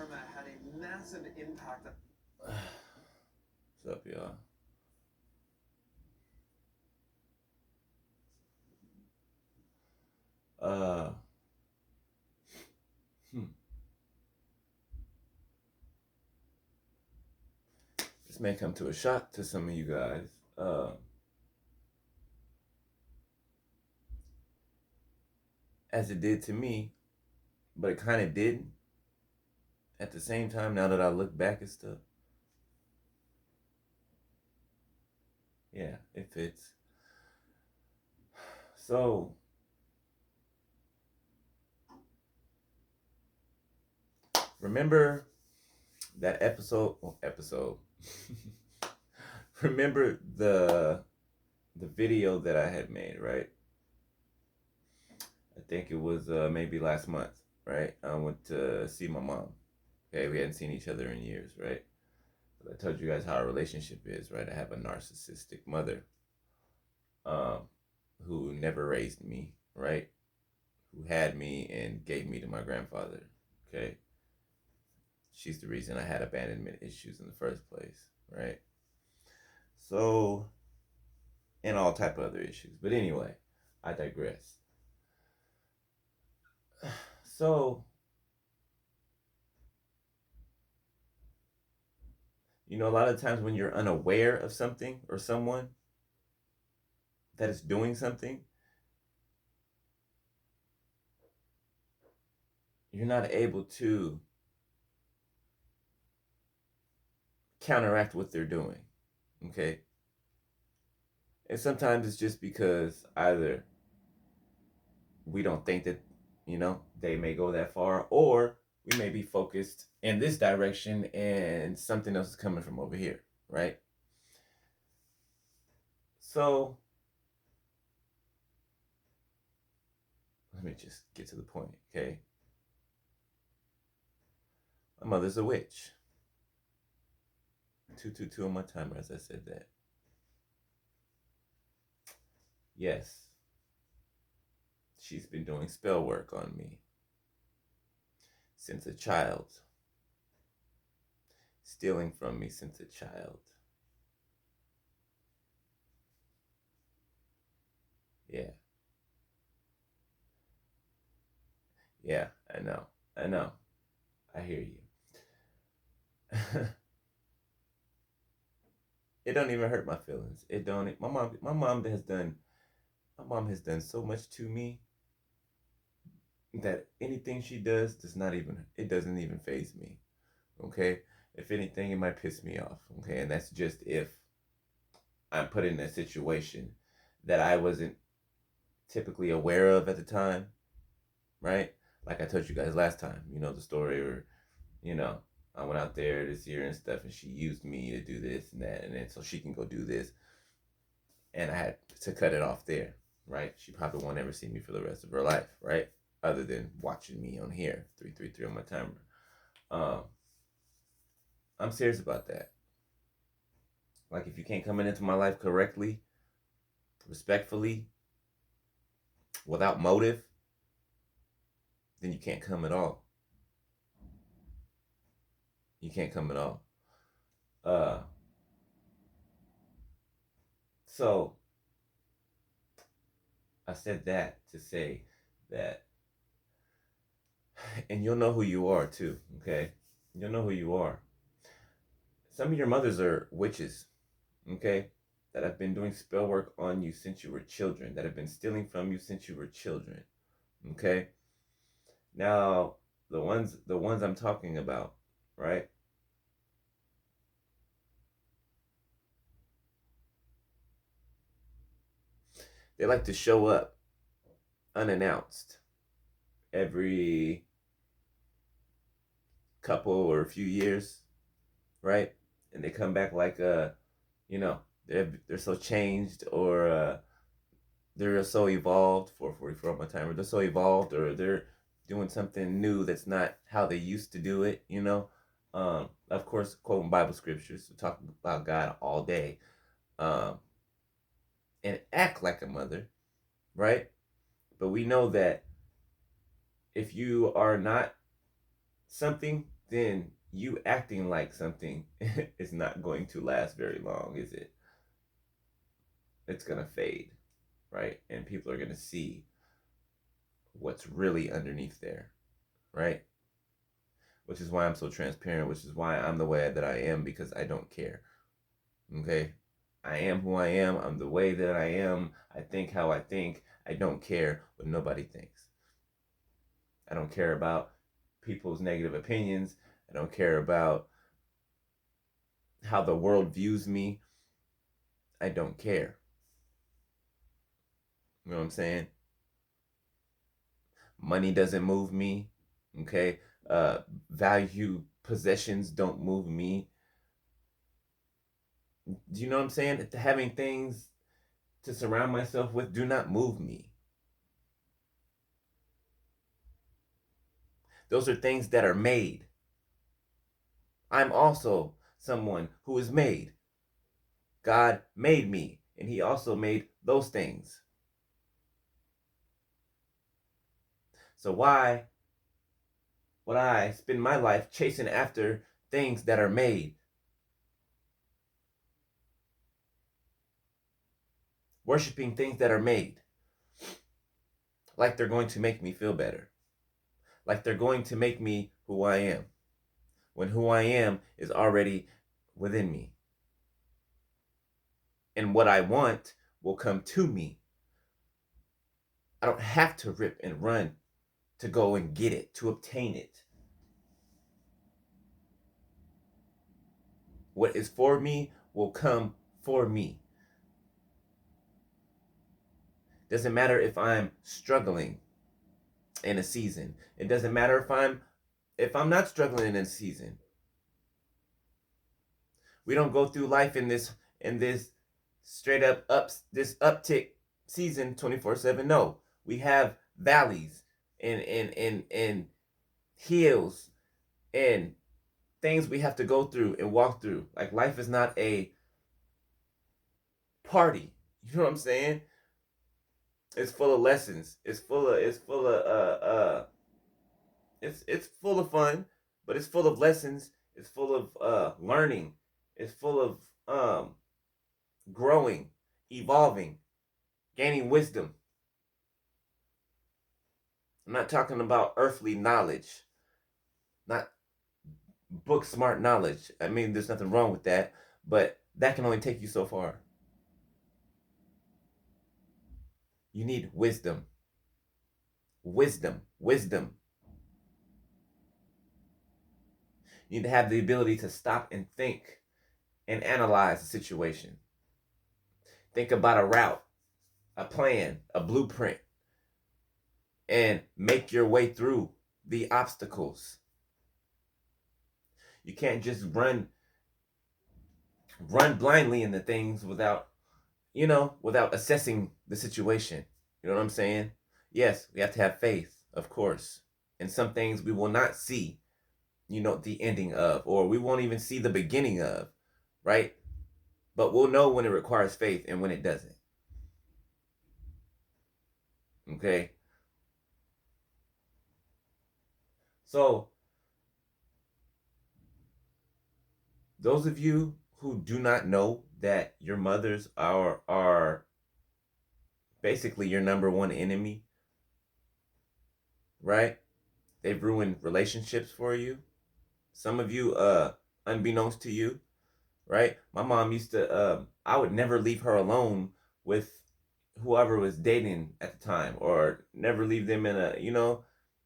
karma had a massive impact. What's up, y'all? Uh, hmm. This may come to a shock to some of you guys. As it did to me, but it kind of didn't. At the same time, now that I look back at stuff, yeah, it fits. So, remember that episode? Well, episode. Remember the video that I had made, right? I think it was maybe last month, right? I went to see my mom. Okay, we hadn't seen each other in years, right? But I told you guys how our relationship is, right? I have a narcissistic mother, um, who never raised me, right? Who had me and gave me to my grandfather. Okay, she's the reason I had abandonment issues in the first place, right? So, and all type of other issues. But anyway, I digress. So, a lot of times when you're unaware of something or someone that is doing something, you're not able to counteract what they're doing. Okay. And sometimes it's just because either we don't think that, they may go that far, or we may be focused in this direction and something else is coming from over here, right? So let me just get to the point, okay? My mother's a witch. 222 on my timer as I said that. Yes, she's been doing spell work on me since a child, stealing from me since a child. Yeah, yeah, I know, I know, I hear you. It don't even hurt my feelings. It don't. My mom has done so much to me that anything she does not even, it doesn't even faze me. Okay, if anything, it might piss me off. Okay, and that's just if I'm put in a situation that I wasn't typically aware of at the time, right? Like I told you guys last time, the story, or you know, I went out there this year and stuff, and she used me to do this and that, and then so she can go do this, and I had to cut it off there, right? She probably won't ever see me for the rest of her life, right? Other than watching me on here, 333 on my timer. Um, I'm serious about that. Like, if you can't come into my life correctly, respectfully, without motive, then you can't come at all. You can't come at all. Uh, so I said that to say that, and you'll know who you are too. Okay, you'll know who you are. Some of your mothers are witches, okay, that have been doing spell work on you since you were children, that have been stealing from you since you were children, okay? Now, the ones I'm talking about, right? They like to show up unannounced every couple or a few years, right? And they come back like you know, they're so changed, or they're so evolved, 444 on my timer. They're so evolved, or they're doing something new that's not how they used to do it. Of course, quoting Bible scriptures, to talk about God all day, um, and act like a mother, right? But we know that if you are not something, then you acting like something is not going to last very long, is it? It's going to fade, right? And people are going to see what's really underneath there, right? Which is why I'm so transparent, which is why I'm the way that I am, because I don't care. Okay? I am who I am. I'm the way that I am. I think how I think. I don't care what nobody thinks. I don't care about people's negative opinions. I don't care about how the world views me. I don't care. You know what I'm saying? Money doesn't move me. Okay? Uh, value possessions don't move me. Do you know what I'm saying? Having things to surround myself with do not move me. Those are things that are made. I'm also someone who is made. God made me, and He also made those things. So why would I spend my life chasing after things that are made? Worshiping things that are made. Like they're going to make me feel better. Like they're going to make me who I am. When who I am is already within me. And what I want will come to me. I don't have to rip and run to go and get it, to obtain it. What is for me will come for me. Doesn't matter if I'm struggling in a season. It doesn't matter if I'm not struggling in a season. We don't go through life in this straight up this uptick season 24/7. No. We have valleys and hills and things we have to go through and walk through. Like life is not a party. You know what I'm saying? It's full of lessons. It's full of fun, but it's full of lessons. It's full of learning. It's full of growing, evolving, gaining wisdom. I'm not talking about earthly knowledge, not book smart knowledge. I mean, there's nothing wrong with that, but that can only take you so far. You need wisdom. Wisdom. Wisdom. You need to have the ability to stop and think and analyze the situation. Think about a route, a plan, a blueprint, and make your way through the obstacles. You can't just run blindly into things without assessing the situation. You know what I'm saying? Yes, we have to have faith, of course. And some things we will not see, the ending of, or we won't even see the beginning of, right? But we'll know when it requires faith and when it doesn't. Okay? So, those of you who do not know that your mothers are basically your number one enemy, right? They've ruined relationships for you. Some of you, unbeknownst to you, right? My mom used to, I would never leave her alone with whoever was dating at the time, or never leave them in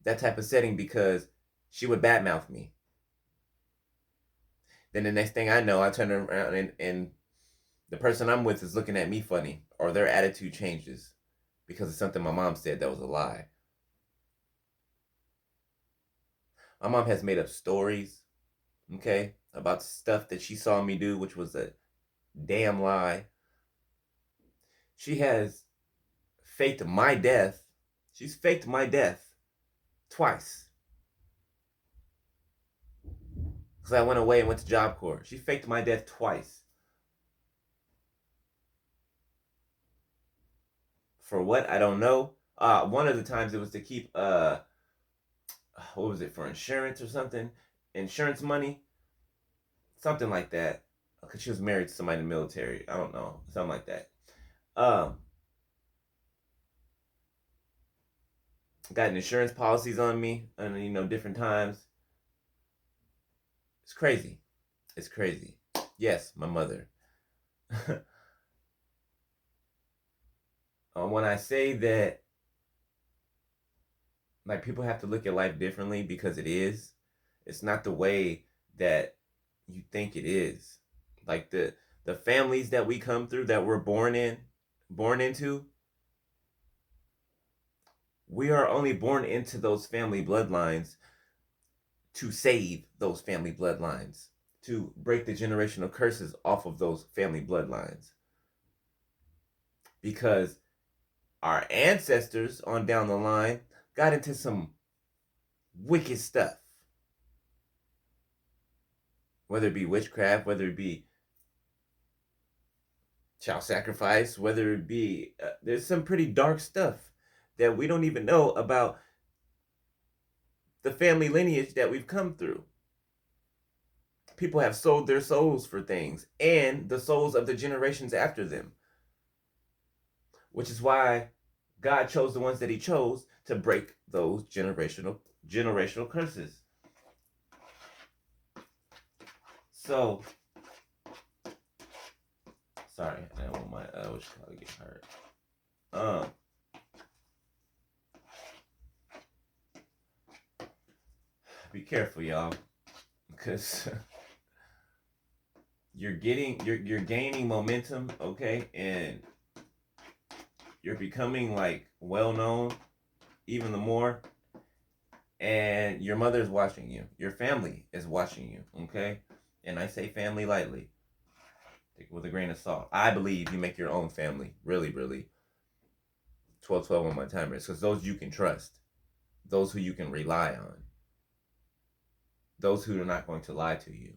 that type of setting, because she would badmouth me. Then the next thing I know, I turn around and the person I'm with is looking at me funny, or their attitude changes because of something my mom said that was a lie. My mom has made up stories, okay, about stuff that she saw me do, which was a damn lie. She has faked my death. She's faked my death twice. Because I went away and went to Job Corps. She faked my death twice. For what? I don't know. One of the times it was to keep what was it, for insurance or something? insurance money, something like that. Because she was married to somebody in the military. I don't know, something like that. Um, got insurance policies on me, and different times. It's crazy. It's crazy. Yes, my mother. When I say that, like, people have to look at life differently because it is. It's not the way that you think it is. Like the families that we come through, that we're born into, we are only born into those family bloodlines to save those family bloodlines, to break the generational curses off of those family bloodlines. Because our ancestors on down the line got into some wicked stuff. Whether it be witchcraft, whether it be child sacrifice, whether it be, there's some pretty dark stuff that we don't even know about the family lineage that we've come through. People have sold their souls for things, and the souls of the generations after them. Which is why God chose the ones that he chose to break those generational curses. So, sorry, I don't want my what you call it get hurt. Be careful, y'all, because you're gaining momentum, okay, and you're becoming like well known even the more, and your mother's watching you, your family is watching you, okay, and I say family lightly, take it with a grain of salt. I believe you make your own family, really, really. 12 on my timers, because those you can trust, those who you can rely on, those who are not going to lie to you.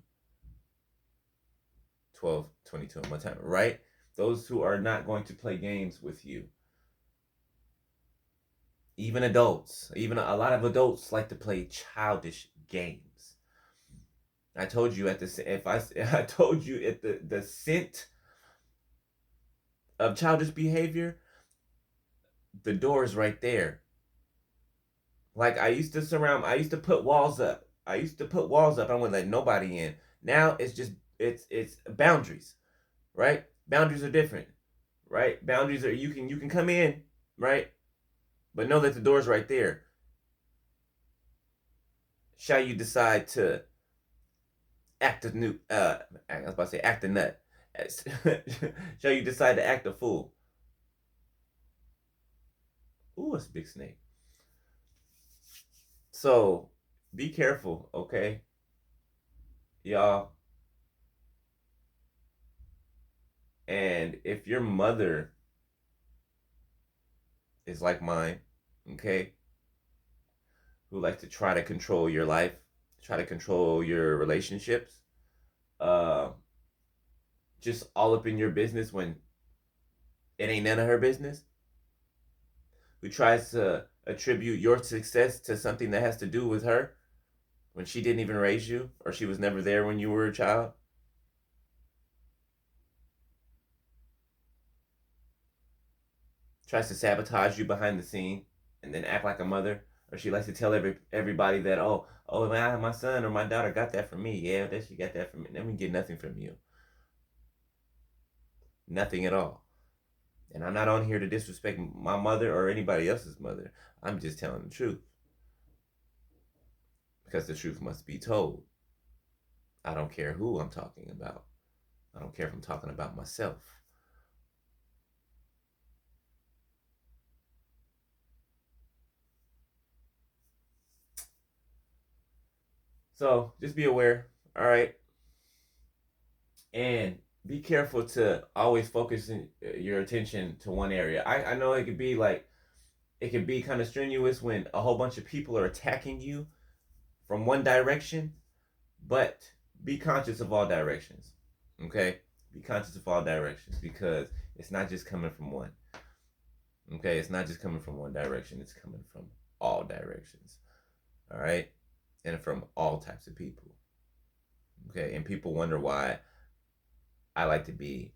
12:22 on my timer, right? Those who are not going to play games with you. Even adults, even a lot of adults like to play childish games. I told you at the scent of childish behavior, the door is right there. Like, I used to put walls up. I wouldn't let nobody in. Now it's just it's boundaries, right? Boundaries are different, right? Boundaries are, you can come in, right? But know that the door's right there. Shall you decide to act a new I was about to say act a nut. Shall you decide to act a fool? Ooh, it's a big snake. So be careful, okay? Y'all. And if your mother is like mine, okay, who likes to try to control your life, try to control your relationships, uh, just all up in your business when it ain't none of her business, who tries to attribute your success to something that has to do with her when she didn't even raise you, or she was never there when you were a child. Tries to sabotage you behind the scene and then act like a mother. Or she likes to tell everybody that, oh, my son or my daughter got that from me. Yeah, that she got that from me. Let me get nothing from you. Nothing at all. And I'm not on here to disrespect my mother or anybody else's mother. I'm just telling the truth. Because the truth must be told. I don't care who I'm talking about. I don't care if I'm talking about myself. So just be aware, all right? And be careful to always focus your attention to one area. I know it could be kind of strenuous when a whole bunch of people are attacking you from one direction, but be conscious of all directions, okay? Be conscious of all directions, because it's not just coming from one, okay? It's not just coming from one direction, it's coming from all directions, all right? and from all types of people. Okay, and people wonder why I like to be,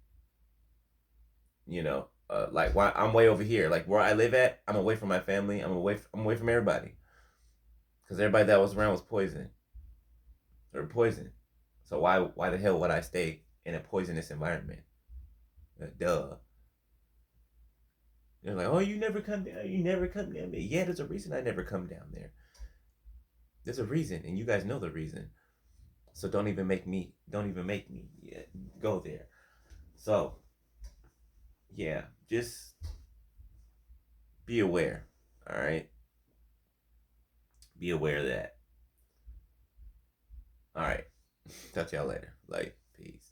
like why I'm way over here, like where I live at. I'm away from my family. I'm away from everybody because everybody that was around was poison. So why the hell would I stay in a poisonous environment? Duh. They're like, oh, you never come down. You never come down there. Yeah, there's a reason I never come down there. There's a reason, and you guys know the reason. So don't even make me go there. So yeah, just be aware. All right, be aware of that. All right, talk to y'all later. Like, peace.